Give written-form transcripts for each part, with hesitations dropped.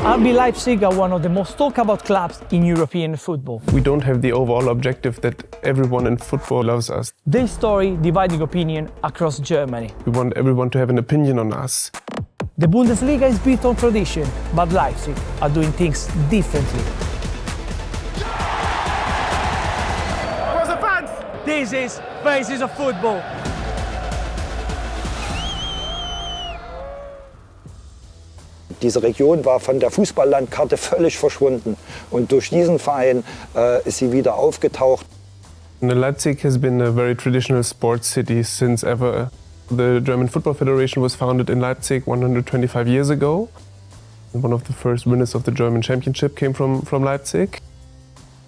RB Leipzig are one of the most talked about clubs in European football. We don't have the overall objective that everyone in football loves us. Their story dividing opinion across Germany. We want everyone to have an opinion on us. The Bundesliga is built on tradition, but Leipzig are doing things differently. For the fans! This is Faces of Football. Diese Region war von der Fußballlandkarte völlig verschwunden und durch diesen Verein ist sie wieder aufgetaucht. Leipzig has been a very traditional sports city since ever. The German Football Federation was founded in Leipzig 125 years ago. One of the first winners of the German championship came from Leipzig.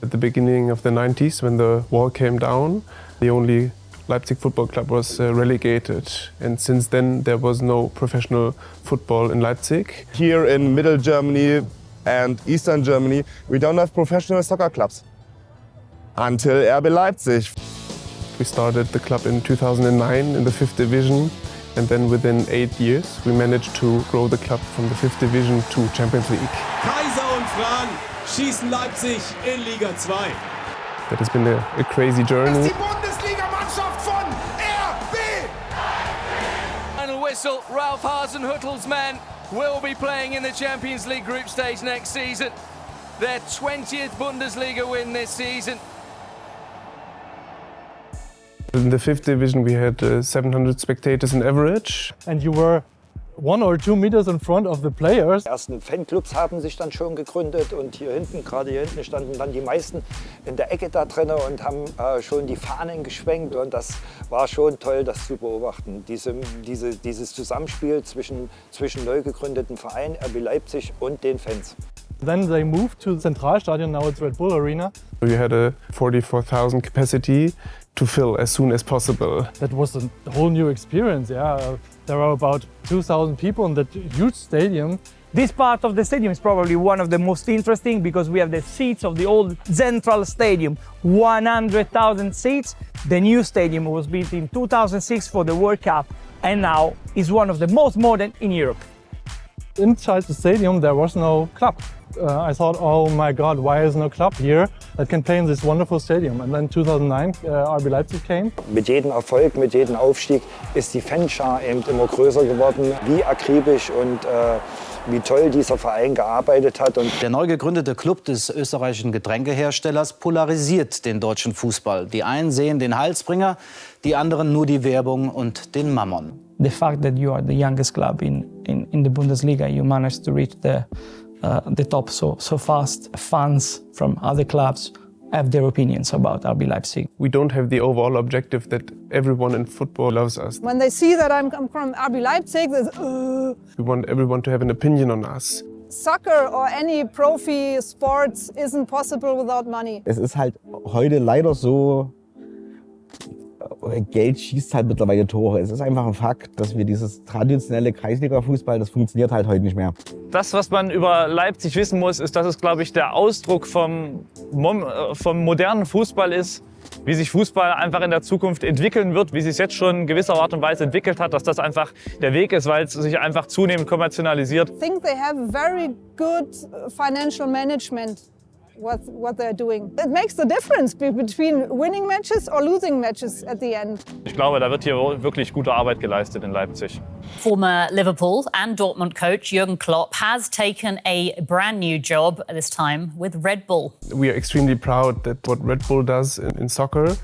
At the beginning of the 90s, when the wall came down, the only Leipzig football club was relegated, and since then there was no professional football in Leipzig. Here in Middle Germany and Eastern Germany, we don't have professional soccer clubs. Until RB Leipzig. We started the club in 2009 in the 5th division, and then within 8 years we managed to grow the club from the 5th division to Champions League. Kaiser und Fran schießen Leipzig in Liga 2. That has been a crazy journey. Die Bundesliga-Mannschaft von RB! Final whistle, Ralf Hasenhüttl's men will be playing in the Champions League group stage next season. Their 20th Bundesliga win this season. In the 5th division we had 700 spectators in average. And you were 1 or 2 meters in front of the players. Die ersten Fanclubs haben sich dann schon gegründet und hier hinten, gerade hier hinten, standen dann die meisten in der Ecke da drin und haben schon die Fahnen geschwenkt, und das war schon toll, das zu beobachten. Dieses Zusammenspiel zwischen neu gegründeten Verein RB Leipzig und den Fans. Then they moved to the Zentralstadion, now it's Red Bull Arena. We had a 44,000 capacity to fill as soon as possible. That was a whole new experience, yeah. There are about 2,000 people in that huge stadium. This part of the stadium is probably one of the most interesting because we have the seats of the old Central Stadium, 100,000 seats. The new stadium was built in 2006 for the World Cup and now is one of the most modern in Europe. Inside the stadium there was no club. I thought, oh my God, why is no club here that can play in this wonderful stadium? And then 2009, RB Leipzig came. Mit jedem Erfolg, mit jedem Aufstieg ist die Fanschar eben immer größer geworden. Wie akribisch und wie toll dieser Verein gearbeitet hat. Und der neu gegründete Club des österreichischen Getränkeherstellers polarisiert den deutschen Fußball. Die einen sehen den Heilsbringer, die anderen nur die Werbung und den Mammon. The fact that you are the youngest club in the Bundesliga, you managed to reach the top so fast. Fans from other clubs have their opinions about RB Leipzig. We don't have the overall objective that everyone in football loves us. When they see that I'm from RB Leipzig, there's We want everyone to have an opinion on us. Soccer or any Profi sports isn't possible without money. Es ist halt heute leider so, Geld schießt halt mittlerweile Tore. Es ist einfach ein Fakt, dass wir dieses traditionelle Kreisliga-Fußball, das funktioniert halt heute nicht mehr. Das, was man über Leipzig wissen muss, ist, dass es, glaube ich, der Ausdruck vom modernen Fußball ist, wie sich Fußball einfach in der Zukunft entwickeln wird, wie sich es jetzt schon in gewisser Art und Weise entwickelt hat, dass das einfach der Weg ist, weil es sich einfach zunehmend kommerzialisiert. I think they have very good financial management. What they're doing. It makes the difference between winning matches or losing matches at the end. Ich glaube, da wird hier wirklich gute Arbeit geleistet in Leipzig. Former Liverpool and Dortmund coach Jürgen Klopp has taken a brand new job, this time with Red Bull. We are extremely proud that what Red Bull does in soccer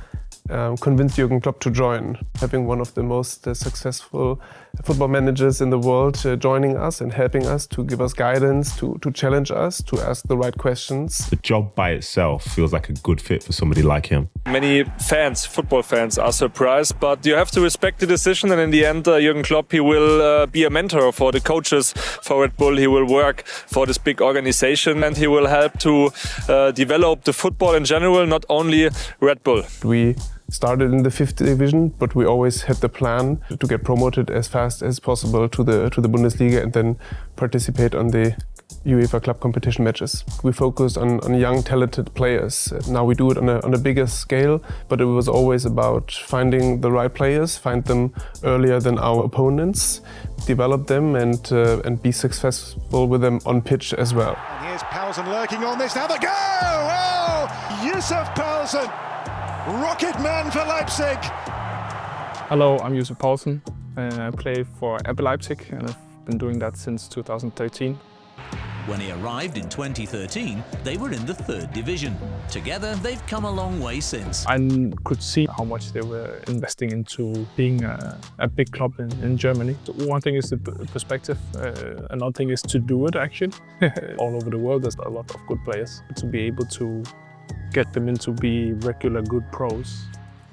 convinced Jürgen Klopp to join. Having one of the most successful football managers in the world joining us and helping us, to give us guidance, to challenge us, to ask the right questions. The job by itself feels like a good fit for somebody like him. Many fans, football fans, are surprised, but you have to respect the decision, and in the end, Jürgen Klopp, he will be a mentor for the coaches for Red Bull. He will work for this big organization, and he will help to develop the football in general, not only Red Bull. We started in the 5th division, but we always had the plan to get promoted as fast as possible to the Bundesliga and then participate on the UEFA Club competition matches. We focused on young, talented players. Now we do it on a bigger scale, but it was always about finding the right players, find them earlier than our opponents, develop them and be successful with them on pitch as well. And here's Paulsen lurking on this. Now the go! Oh! Yusuf Paulsen! Rocket man for Leipzig! Hello, I'm Yusuf Paulsen. I play for RB Leipzig and I've been doing that since 2013. When he arrived in 2013, they were in the 3rd division. Together, they've come a long way since. I could see how much they were investing into being a big club in Germany. So one thing is the perspective, another thing is to do it actually. All over the world there's a lot of good players. To be able to get them into be regular good pros.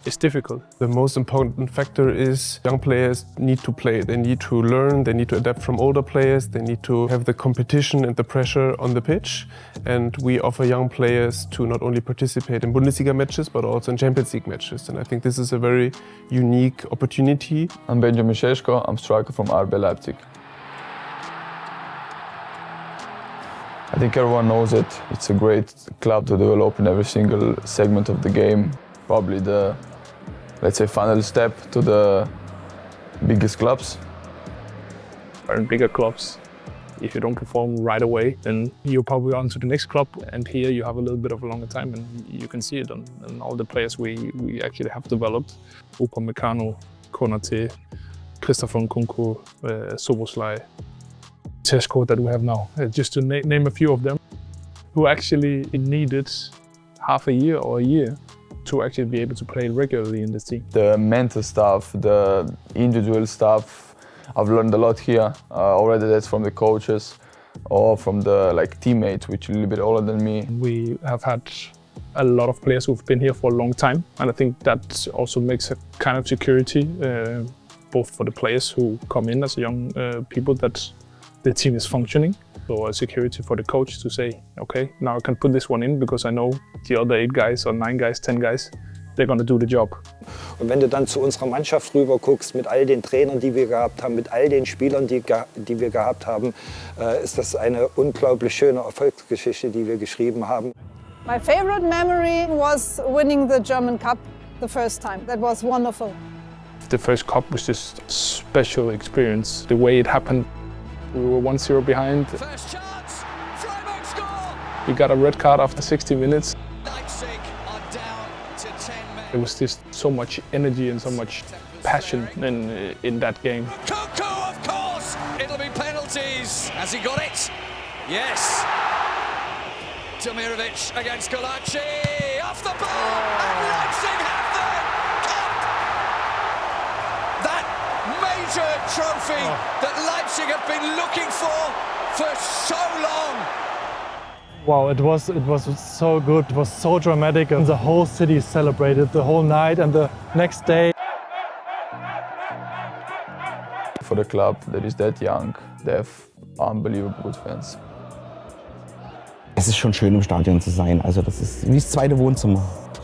It's difficult. The most important factor is young players need to play. They need to learn, they need to adapt from older players, they need to have the competition and the pressure on the pitch. And we offer young players to not only participate in Bundesliga matches, but also in Champions League matches. And I think this is a very unique opportunity. I'm Benjamin Šeško, I'm striker from RB Leipzig. I think everyone knows it. It's a great club to develop in every single segment of the game. Probably the, let's say, final step to the biggest clubs. In bigger clubs, if you don't perform right away, then you're probably on to the next club. And here you have a little bit of a longer time, and you can see it on all the players we actually have developed. Upamecano, Konate, Christopher Nkunku, Szoboszlai, Šeško that we have now. Just to name a few of them, who actually needed half a year or a year to actually be able to play regularly in the team. The mental stuff, the individual stuff, I've learned a lot here. Already that's from the coaches or from the teammates, which are a little bit older than me. We have had a lot of players who've been here for a long time, and I think that also makes a kind of security, both for the players who come in as young people, that the team is functioning. So a security for the coach to say, okay, now I can put this one in because I know the other 8 guys or 9 guys, 10 guys, they're gonna do the job. Und wenn du dann zu unserer Mannschaft rüber guckst, mit all den Trainern, die wir gehabt haben, mit all den Spielern, die wir gehabt haben, ist das eine unglaublich schöne Erfolgsgeschichte, die wir geschrieben haben. My favorite memory was winning the German Cup the first time. That was wonderful. The first cup was just a special experience. The way it happened, we were 1-0 behind. First chance, Freiburg score! We got a red card after 60 minutes. Leipzig are down to 10 men. There was just so much energy and so much passion in that game. Cuckoo, of course! It'll be penalties. Has he got it? Yes. Demirovic against Golaci. Off the bar! And Leipzig have the cup! That major trophy that Leipzig have been looking for so long. Wow, it was so good, it was so dramatic, and the whole city celebrated the whole night and the next day. For the club that is that young, they have unbelievable good fans. Es ist schon schön, im Stadion zu sein. Also das ist wie das zweite Wohnzimmer.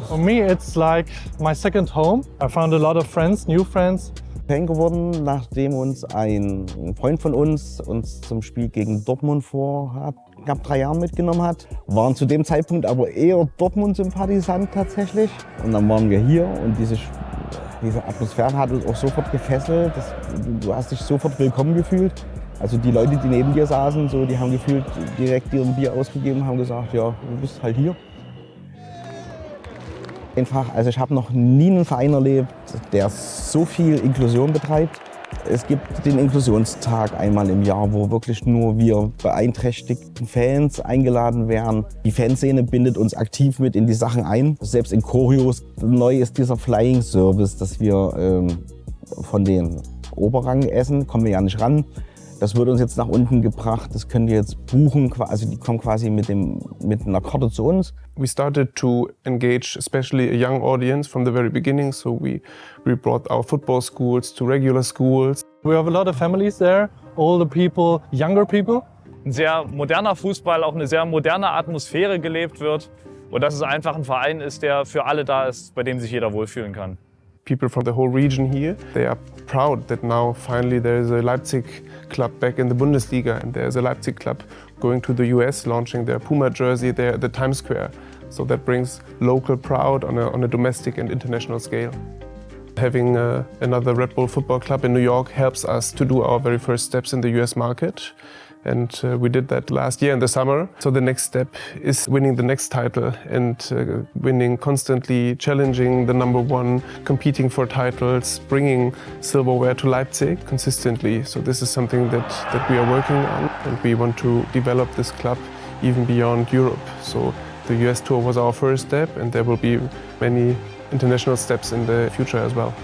For me, it's like my second home. I found a lot of friends, new friends. Fan geworden, nachdem uns ein Freund von uns zum Spiel gegen Dortmund vor knapp 3 Jahren mitgenommen hat. Waren zu dem Zeitpunkt aber eher Dortmund-Sympathisant tatsächlich. Und dann waren wir hier und diese Atmosphäre hat uns auch sofort gefesselt. Du hast dich sofort willkommen gefühlt. Also die Leute, die neben dir saßen, so, die haben gefühlt direkt ihr Bier ausgegeben, haben gesagt, ja, du bist halt hier. Also ich habe noch nie einen Verein erlebt, der so viel Inklusion betreibt. Es gibt den Inklusionstag einmal im Jahr, wo wirklich nur wir beeinträchtigten Fans eingeladen werden. Die Fanszene bindet uns aktiv mit in die Sachen ein. Selbst in Choreos. Neu ist dieser Flying Service, dass wir von den Oberrang essen, kommen wir ja nicht ran. Das wird uns jetzt nach unten gebracht, das können die jetzt buchen, also die kommen quasi mit einer Karte zu uns. We started to engage especially a young audience from the very beginning, so we brought our football schools to regular schools. We have a lot of families there, older people, younger people. Ein sehr moderner Fußball, auch eine sehr moderne Atmosphäre gelebt wird und dass es einfach ein Verein ist, der für alle da ist, bei dem sich jeder wohlfühlen kann. people from the whole region here. They are proud that now finally there is a Leipzig club back in the Bundesliga, and there's a Leipzig club going to the US, launching their Puma jersey there at the Times Square. So that brings local pride on a domestic and international scale. Having another Red Bull football club in New York helps us to do our very first steps in the US market. And we did that last year in the summer. So the next step is winning the next title and winning constantly, challenging the number one, competing for titles, bringing silverware to Leipzig consistently. So this is something that we are working on, and we want to develop this club even beyond Europe. So the US tour was our first step, and there will be many international steps in the future as well.